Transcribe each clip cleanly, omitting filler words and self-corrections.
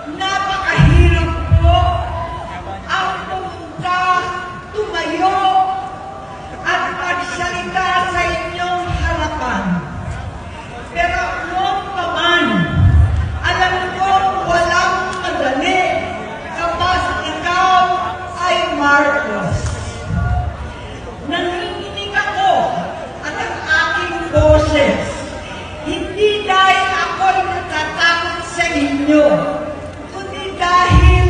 Napakahirap po ang pumunta, tumayo, at magsalita sa inyong harapan. Pero noong paman, alam ko walang madali kapag ikaw ay Marcos. Nanginginig ako at ang aking boses, hindi dahil ako'y natatakot sa inyo, kundi dahil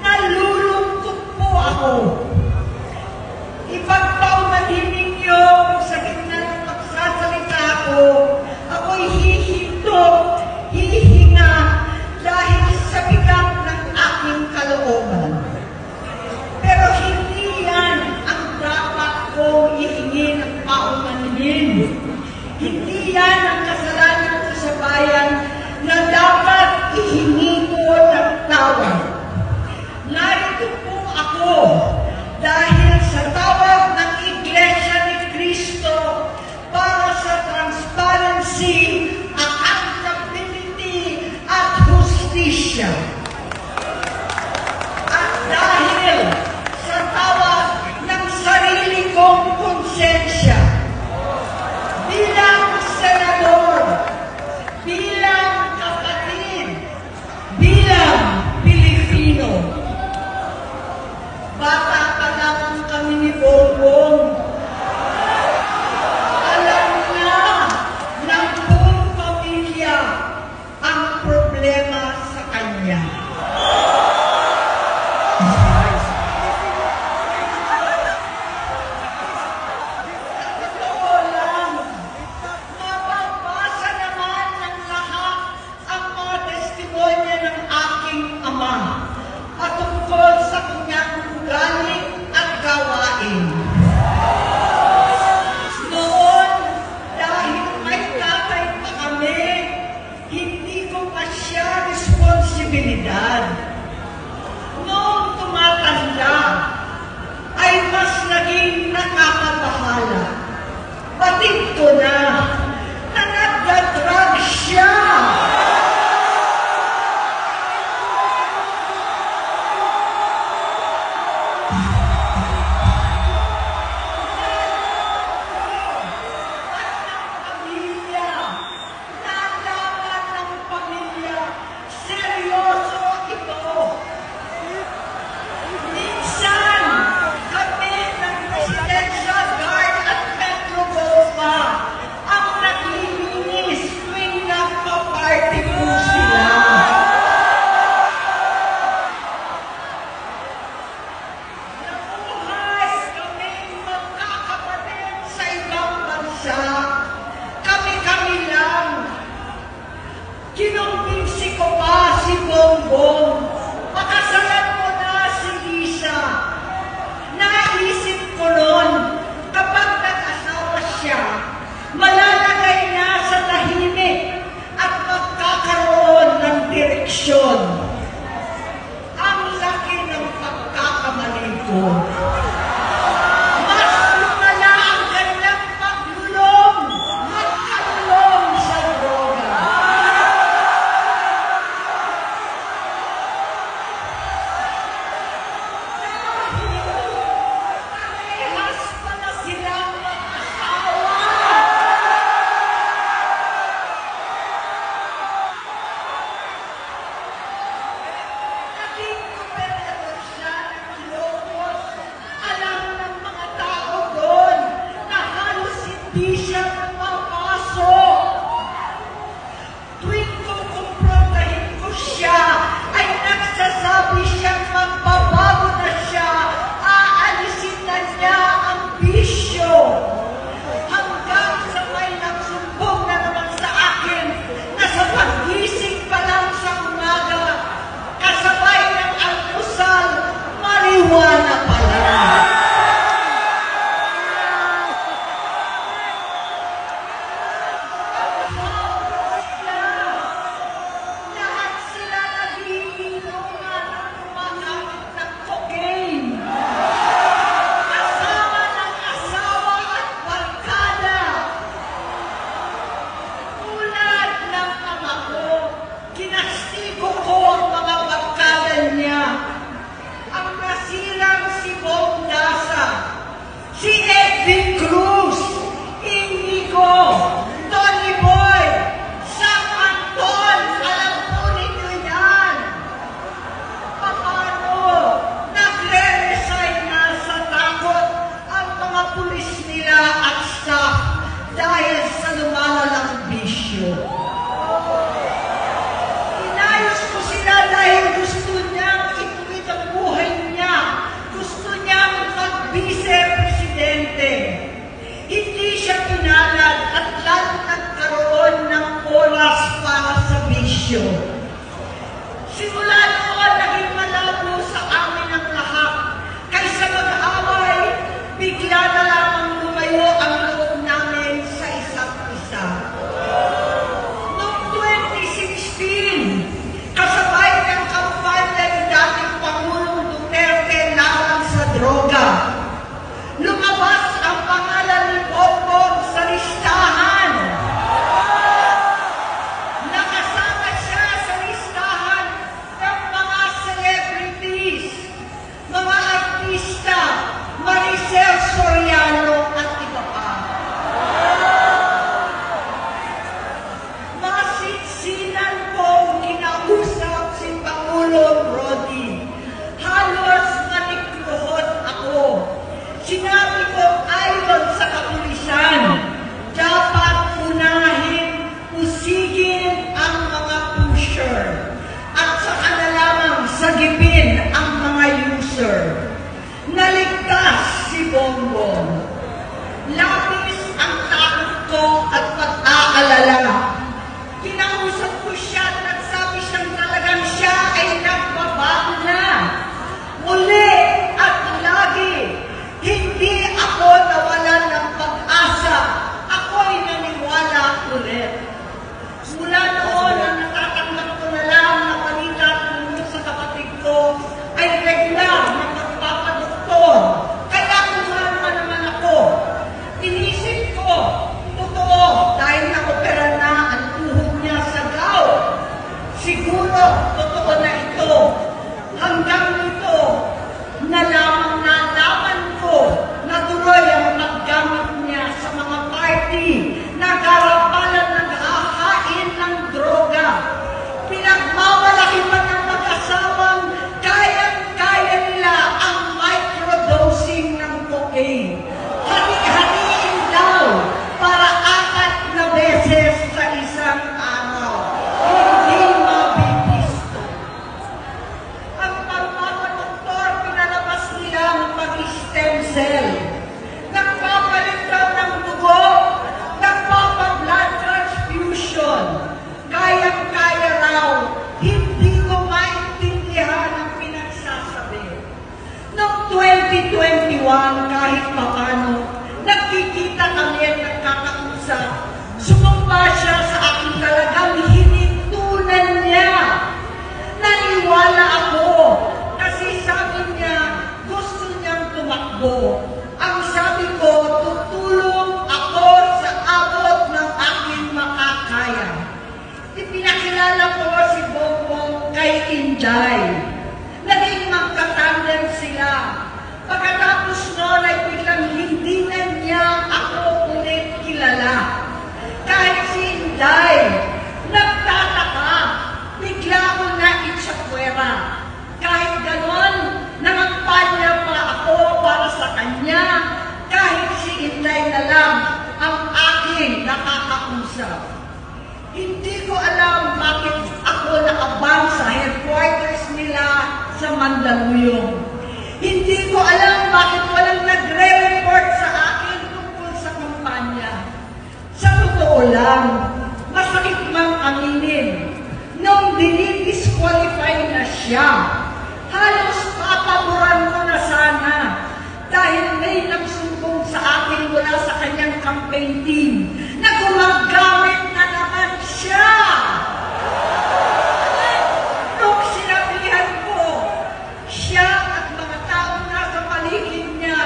nalulungkot po ako. Ipagpaumanhin ninyo sa gitna ng magsasalita ko, ako'y hihinto, hihinga dahil sa bigat ng aking kalooban. Pero hindi yan ang dapat kong ihingi ng paumanhin. Hindi yan ang kasalanan ko sa bayan na dapat ihingi ko ng tawag. Narito po ako dahil sa tawag ng Iglesia ni Cristo para sa transparency, accountability, at hustisya. At dahil sa tawag ng sarili kong konsensya, bilang senador, bilang kapatid, bilang Pilipino. Bata pa lamang kami ni Bongbong. Alam na ng buong pamilya ang problema sa kanya. Totoo lang, mababasa naman ng lahat ang mga testimonya ng aking ama at tungkol sa kanyang ugali at gawain. Noon, dahil may tatay pa kami, hindi ko pa siya responsibilidad. Noong tumatanda, ay mas naging nakakabahala. Batid ko na nagdadrag siya. Kinumbinsi ko pa si Bongbong, pakasalan mo na si Lisa. Naisip ko noon, kapag nag-asawa siya, malalagay niya sa tahimik at magkakaroon ng direksyon. Ang laki ng pagkakamali ko. Mas lumala ang kanyang paglulong, magkalulong sa droga. Parehas pa na silang mag-asawa. lumawas para sa bisyo. Simula noon, naging malabo sa amin ang lahat. Kaysa mag-away, bigla na lamang lumayo ang loob namin sa isa't isa. Noong 2016, kasabay ng kampanya ni dating Pangulong Duterte laban sa droga, lumabas ang pangalan ni Bongbong sa listahan. Nakasama siya sa listahan ng mga celebrities, mga artista, Maricel Soriano at iba pa. Masinsinan kong kinausap si Pangulong Rodi. Halos manikluhod ako. Sinabi ko ayon sa kapulisan, dapat unahin, usigin ang mga pusher at saka na lamang sagipin ang mga user. Naligtas si Bongbong. Labis ang takot ko at pag-aalala. Kinausap ko siya at nagsabi siyang talagang siya ay nagbabago na. Muli at lagi, hindi ako nawalan ng pag-asa. Ako'y naniwala ulit. Mula noon, ang natatanggap ko na lang na balita tungkol sa kapatid ko ay regular na magpapadoktor. Kaya kumama naman ako. Inisip ko, totoo, dahil na-opera na ang tuhod niya sa gout. Siguro, totoo na ito. Hanggang nito, na lamang nalaman ko na tuloy ang paggamit niya sa mga party na garapalan ng hahain ng droga. Pinagmamalaki pa ng mag-asawang kayang-kaya nila ang microdosing ng cocaine. Hati-hatiin daw para 4 na beses sa isang araw. Hindi mabibisto. Ang pagpapadoktor, pinalabas nila ang pag-stem cell. Nagpapalit daw ng dugo, nagpapa-blood transfusion. Kayang-kaya raw, hindi ko maintindihan ang pinagsasabi. Noong 2021, kahit paano, nagkikita kami at nagkakausap. Sumumpa siya sa akin talagang hinintunan niya. Naniwala ako kasi sabi niya gusto niyang tumakbo. Ang sabi ko, tutulong ako sa abot ng aking makakaya. Ipinakilala ko si Bongbong kay Inday. Naging magkatandem sila. Pagkatapos noon ay biglang hindi na niya ako ulit kilala. Kahit si Inday, nagtataka, bigla ko na itsapwera. Kahit ganon, nangampanya pa ako para sa kanya. Kahit si Inday na lang ang aking nakakausap. Hindi ko alam bakit ako naabang sa headquarters nila sa Mandaluyong. Hindi ko alam bakit walang nagre-report sa akin tungkol sa kampanya. Sa totoo lang, masakit mang aminin, nung dinidisqualify na siya, halos papaboran ko na sana dahil may nagsumbong sa akin mula sa kanyang campaign team na gumagamit na naman siya. Nung sinabihan ko, siya at mga taong nasa paligid niya,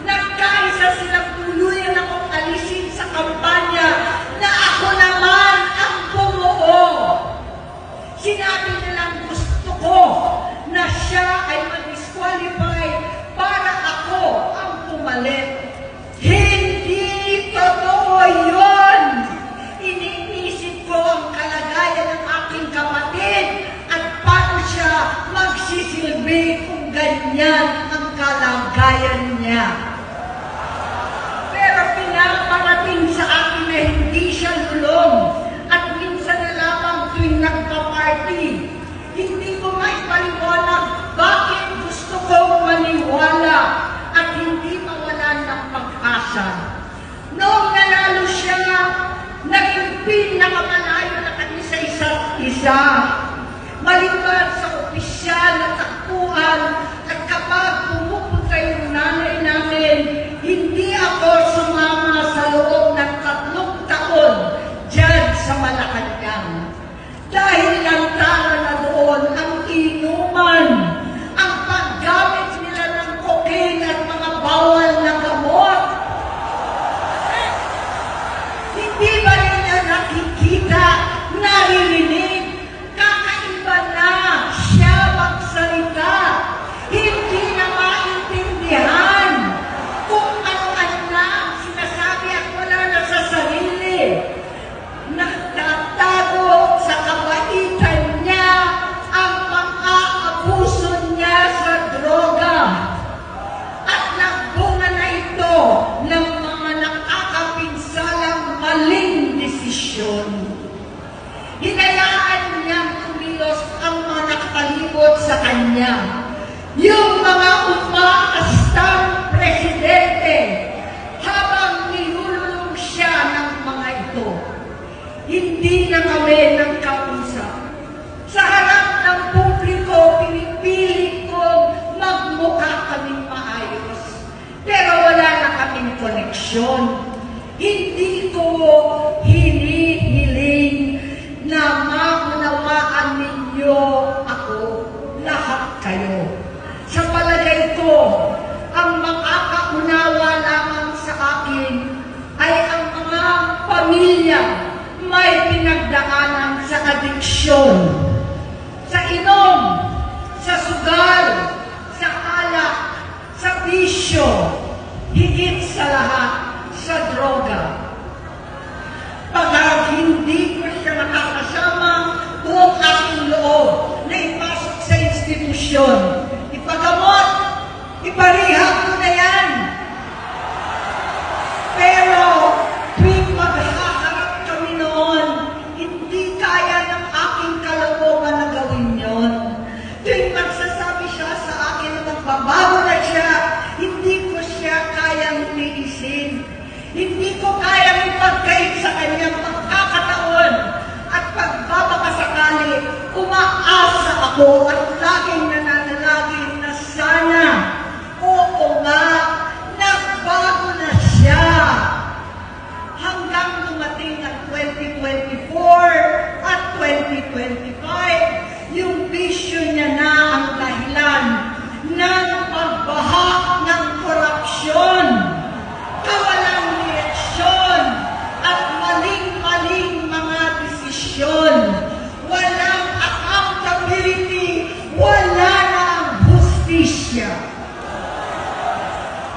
nagkaisa silang tuluyan akong alisin sa kampanya na ako naman ang bumuo. Sinabi nilang gusto ko na siya ay mag-disqualify para ako ang pumalit. Hindi totoo yun! Iniisip ko ang kalagayan ng aking kapatid at paano siya magsisilbi kung ganyan ang kalagayan niya. Pero pinaparating sa akin na hindi siya lulong at minsan na lamang tuwing nagpa-party. Hindi ko maipaliwanag bakit gusto kong maniwala at hindi mawalan ng pag-asa. Noong nanalo siya, naging pinakamalayo na siya. Maliban sa opisyal na takbuhan at kapag pumupunta yung nanay namin, hindi ako sumama sa loob ng 3 taon dyan sa Malacanang. Dahil lantaran na doon ang inuman, ang paggamit nila ng cocaine at mga bawal na gamot. Hindi ba nila nakikita, naririnig, kakaiba na siya magsalita, hindi na maintindihan kung ano-ano na sinasabi at wala na sa sarili. Nagtatago sa kabaitan niya ang pang-aabuso niya sa droga. At nagbunga na ito ng mga nakakapinsalang maling desisyon. Hinayaan niyang kumilos ang mga nakapalibot sa kanya. Yung mga umaastang presidente habang nilululong siya ng mga ito. Hindi na kami nagkausap. Sa harap ng publiko, pinipili kong magmukha kaming maayos. Pero wala na kaming koneksyon. Hindi ko hinihiling na maunawaan ninyo ako, lahat kayo. Sa palagay ko, ang makakaunawa lamang sa akin ay ang mga pamilya may pinagdaanan sa adiksyon, sa inom, sa sugal, sa alak, sa bisyo, higit sa lahat, sa droga. Pag hindi ko siya makakasama, buong aking loob na ipasok sa institusyon, ipagamot, iparihab ko na yan. Pero, tuwing maghaharap kami noon, hindi kaya ng aking kalooban na gawin yon. Tuwing magsasabi siya sa akin na magbabago na siya, hindi ko siya kayang tiisin. Hindi ko kayang ipagkait sa kanyang pagkakataon at pagbabakasakali, umaasa ako at laging nananalangin na sana, oo nga, nagbago na siya. Hanggang dumating ang 2024 at 2025, yung bisyo niya na ang dahilan ng pagbaha ng korupsyon, kawalang direksyon, at maling-maling mga desisyon. Walang accountability, wala na ang hustisya.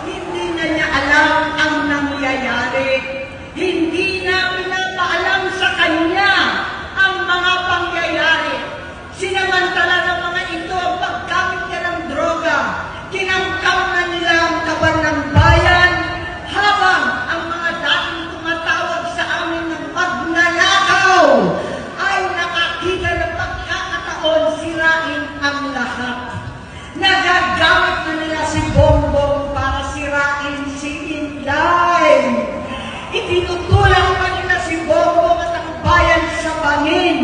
Hindi na niya alam ang nangyayari. Hindi na pinapaalam sa kanya ang mga pangyayari. Sinamantala ng mga ito ang paggamit niya ng droga. Kinamkam na nila ang kaban ng bayan habang ang mga dating tumatawag sa amin ng magnanakaw ay nakakita ng pagkakataon sirain ang lahat. Nagagamit na nila si Bongbong para sirain si Inday. Itinutulak pa nila si Bongbong at ang bayan sa bangin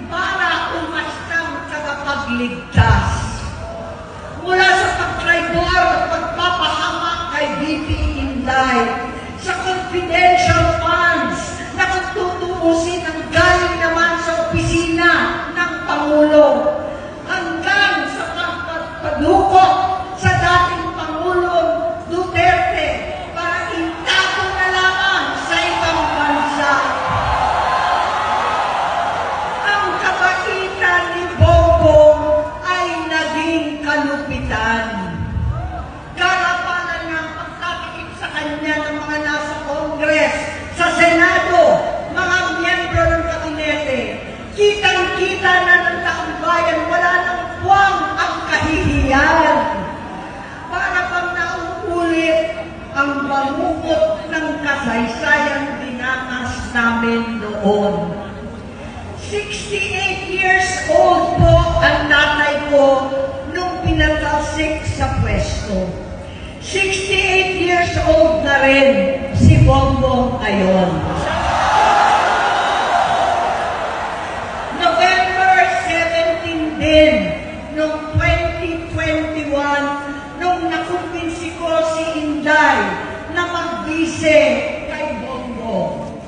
para umastang tagapagligtas. Mula sa pagtraidor at pagpapahama kay BP Inday, sa confidential funds na pagtutuusin ang galing naman sa opisina ng Pangulo, hanggang sa pagpadukot sa dating Pangulong Duterte para itago na lamang sa ibang bansa. Ang kabaitan ni Bongbong ay naging kalupitan. Karapalan na ang pagtatikip sa kanya ng mga nasa Congress, sa Senado, mga miyembro ng kabinete. Kitang-kita na ng taong bayan, wala nang puwang ang kahihiyan. Para bang nauulit ang bangukot ng kasaysayan dinanas namin noon. 68 years old po ang tatay ko nung pinatalsik sa pwesto. 68 years old na rin si Bongbong ngayon. November din noong 2021 nung nakumbinsi ko si Inday na magbise kay Bongbong.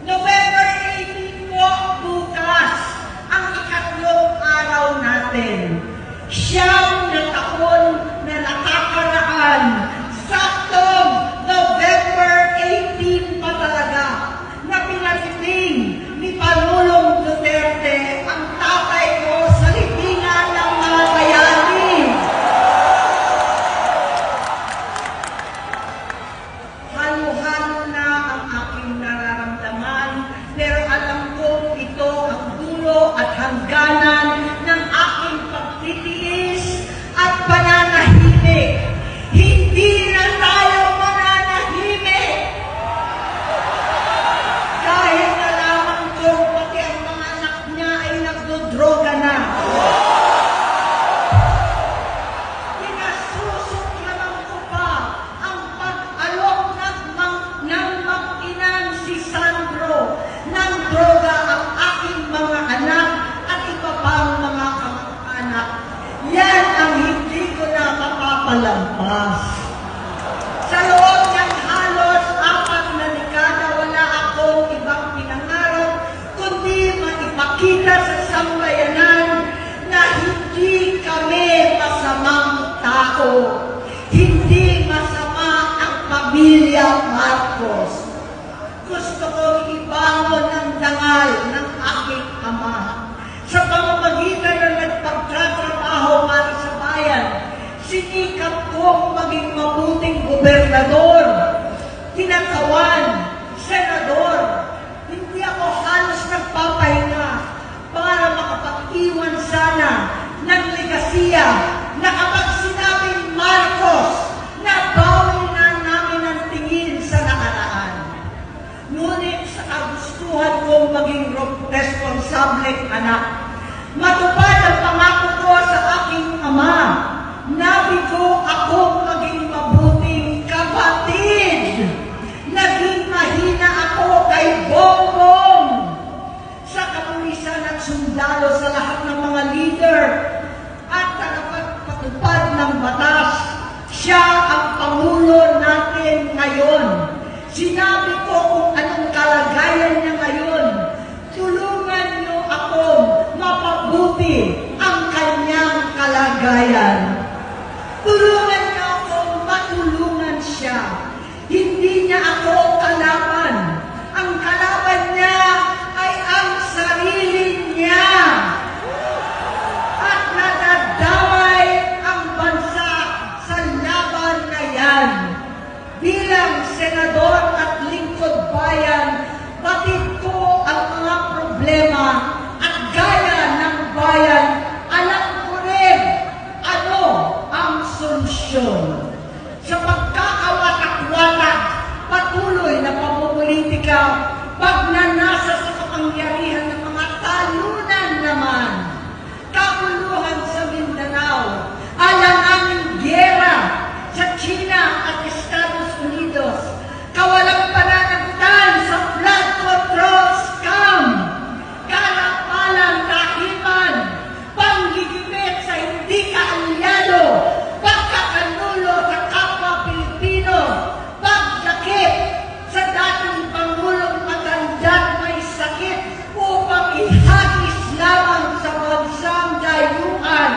November 18 po bukas ang ikatlong araw natin. Siyam na taon na nakakaraan. Saktong November 18 pa talaga na pinatiting ni Pangulong Duterte ang tatay ko sa libingan ng mga bayani. Halo-halo na ang aking nararamdaman, pero alam ko ito ang dulo at hangganan ng aking pagtitiis at pananahimik. Hindi na tayo mananahimik! Dahil nalaman ko pati ang mga anak niya ay nagdodroga na. Pinasusuklaman ko pa ang pag-alok ng mag-inang si Sandro ng droga ang aking mga anak at iba pang mga kamag-anak. Yan ang hindi ko na mapapalampas. Sa loob ng halos 4 na dekada, wala akong ibang pinangarap kundi maipakita sa sambayanan na hindi kami masamang tao. Hindi masama ang pamilya Marcos. Gusto kong ibangon ang dangal ng aking ama. Sa pamamagitan na nagpagtatrabaho para sa bayan, sinikap kong maging mabuting gobernador, tinatawan, senador. Hindi ako halos nagpapahinga para makapag-iwan sana ng legasiya na kapag sinabing Marcos, nabawi na namin ang tingin sa nakaraan. Ngunit sa kagustuhan kong maging responsableng anak, matupad ang pangako ko sa aking ama. Nabigo akong maging mabuting kapatid. Naging mahina ako kay Bongbong. Sa kapulisan at sundalo sa lahat ng mga leader at tagapagpatupad ng batas, siya ang Pangulo natin ngayon. Sinabi ko kung anong kalagayan niya ngayon. Tulungan niyo akong mapabuti ang kanyang kalagayan. Tulungan niyo akong matulungan siya. Hindi niya ako kalaban. Ang kalaban niya ay ang sarili niya. At nadadamay ang bansa sa laban na yan. Bilang senador at lingkod bayan, batid ko ang mga problema at gaya ng bayan, alam ko rin ano ang solusyon. Sa pagkakawatak-watak, patuloy na pamumulitika, pagnanasa sa kapangyarihan ng mga talunan naman, kabuluhan sa Mindanao, alanganing gyera sa China at Estados Unidos, kawalang pananagutan sa flood control scam, karapalang kahiman, panggigimik sa hindi kaalyado, pagkakanulo sa kapwa Pilipino, pagdakip sa dating Pangulong matanda't may sakit upang ihagis lamang sa bansang dayuhan,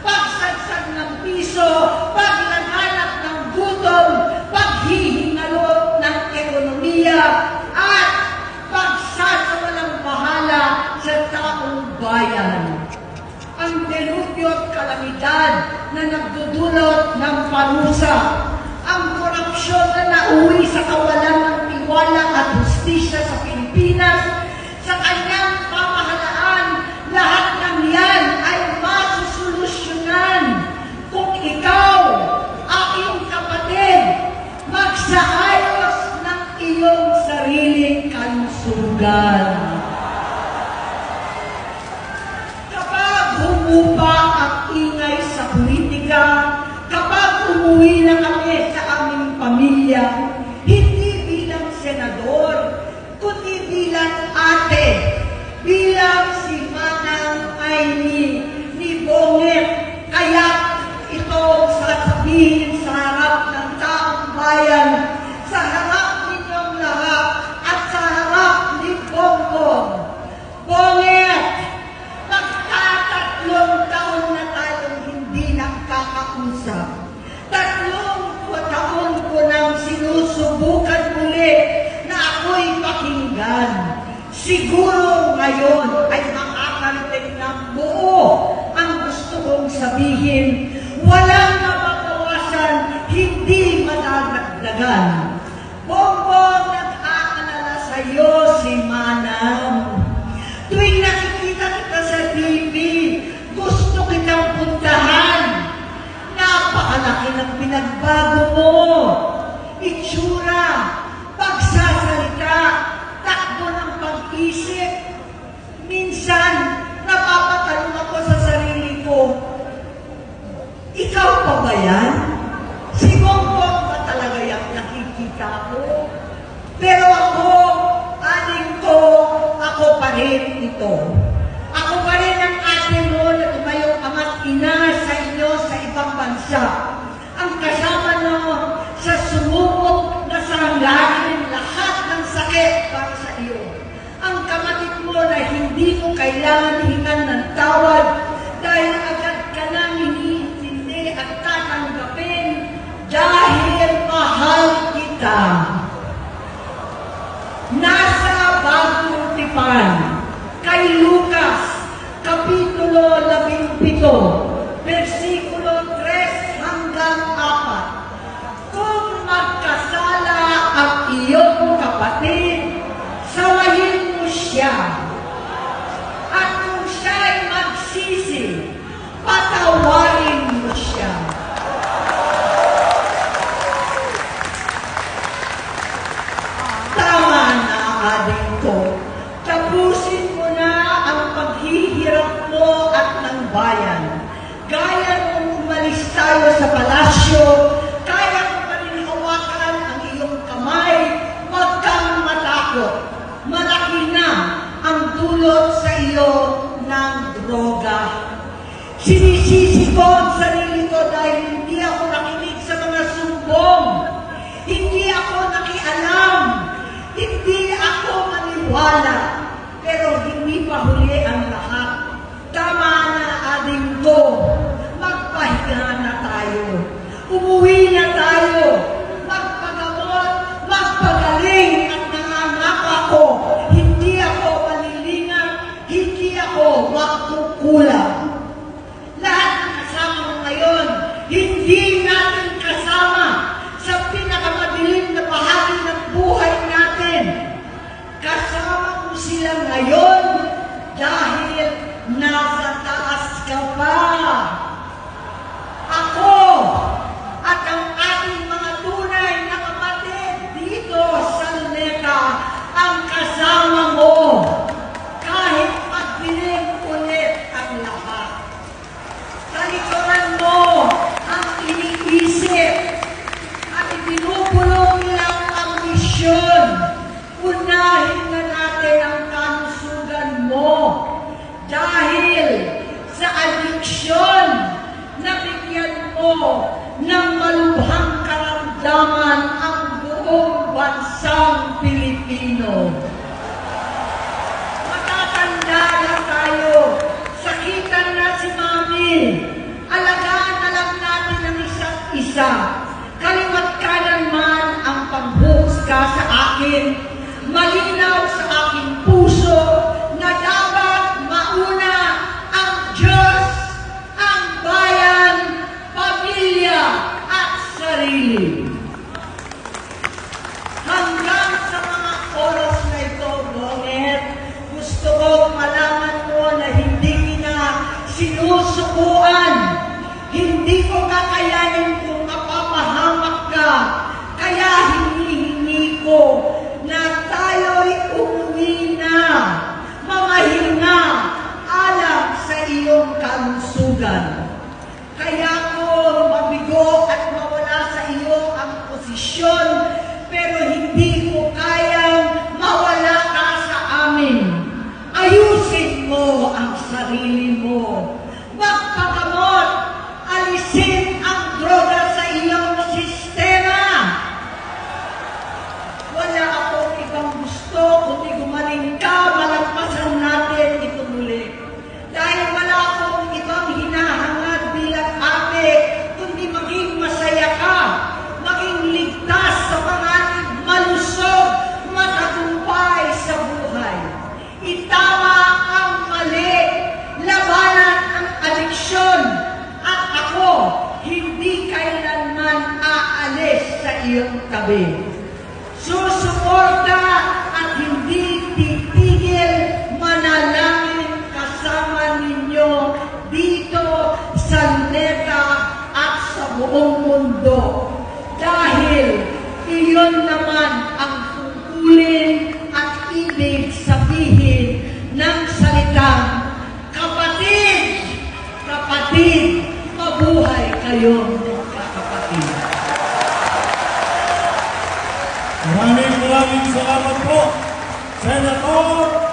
pagsadsad ng piso, paglaganap ng gutom, paghihingalot ng ekonomiya, at pagsasawalang bahala sa taong bayan. Ang delubyo at kalamidad na nagdudulot ng parusa, ang korupsyon na nauwi sa kawalan ng tiwala at hustisya sa Pilipinas, sa kanyang pamahalaan, lahat ng yan ay masusolusyonan kung ikaw, aking kapatid, magsaayos ng iyong sariling kalusugan. Kapag humupa ang ingay sa politika, kapag umuwi na kami sa aming pamilya, hindi bilang senador, kundi bilang ate, bilang si Manang Aimee, sabihin, walang mababawasan, hindi madadagdagan. Bongbong, nag-aalala sa iyo si Manang. Tuwing nakikita kita sa TV, gusto kitang puntahan. Napakalaki ng pinagbago mo. Itsura, pagsasalita, takbo ng pag-isip. Minsan, napapatanong ako sa sarili ko, ikaw pa ba yan? Si Bongbong ba talaga yung nakikita ko? Pero ako, aling ko, ako pa rin ito. Ako pa rin ang ate mo na tumayong ama't ina sa inyo sa ibang bansa. Ang kasama mo sa sumubok na sanglahin lahat ng sakit para sa iyo. Ang kapatid mo na hindi mo kailangan hingan ng tawad dahil agad ka nang iniintindi at tatanggapin dahil mahal kita. Nasa Bagong Tipan, kay Lucas, Kapitulo 17, versikulo 3 hanggang 4. Kung magkasala ang iyong kapatid, sawayin mo siya. At kung siya'y magsisi, patawarin mo siya. Tama na, aling ko. Tapusin mo na ang paghihirap mo at ng bayan. Gaya nung umalis tayo sa palasyo, kaya mo pa rin hawakan ang iyong kamay, huwag kang matakot. Malaki na ang dulot sa iyo ng droga. Sinisisi ko ang sarili ko dahil hindi ako nakinig sa mga sumbong. Hindi ako nakialam. Hindi ako maniwala. Pero hindi pa huli ang lahat. Tama na, aling ko. Magpahinga na tayo. Umuwi na tayo. Magpagamot, magpagaling at nangangako ako. Hindi ako malilingan, hindi ako magkukulang. Lahat ng kasama mo ngayon, hindi natin kasama sa pinakamadilim na bahagi ng buhay natin. Kasama mo sila ngayon dahil nasa taas ka pa. Ako at ang ating mga tunay na kapatid dito sa Luneta ang kasama mo kahit magdilim ulit ang lahat. Talikuran mo ang iniisip at ibinubulong nilang ambisyon. Unahin na natin ang kalusugan mo dahil sa adiksyon na bigyan mo ng malubhang karamdaman ang buong bansang Pilipino. Matatanda na tayo, sakitan na si Mami, alagaan na lang natin ang isa't isa. Kaliwat kanan man ang panghuhusga sa akin, malinaw sa aking puso na dapat mauna ang Diyos, ang bayan, pamilya at sarili. Hanggang sa mga oras na ito, Bonget, gusto ko malaman mo na hindi na sinusukuan. Hindi ko kakayanin kung mapapahamak ka. Kaya hinihingi ko na tayo'y umuwi na, mamahinga, alam sa iyong kalusugan. Kaya ko mabigo at mawala sa iyo ang posisyon, pero hindi ko kayang mawala ka sa amin. Ayusin mo ang sarili mo. Magpagamot, alisin ang droga sa iyong sistema. Wala akong ibang gusto kundi gumaling ka, malagpasan natin ito muli. Dahil wala akong ibang hinahangad bilang ate, kundi maging masaya ka, maging ligtas sa gabi. Susuporta at hindi titigil manalangin kasama ninyo dito sa NECA at sa buong mundo. Dahil iyon naman ang tungkulin at ibig sabihin ng salitang kapatid, kapatid, mabuhay kayo mga kapatid. Maraming salamat po, Senator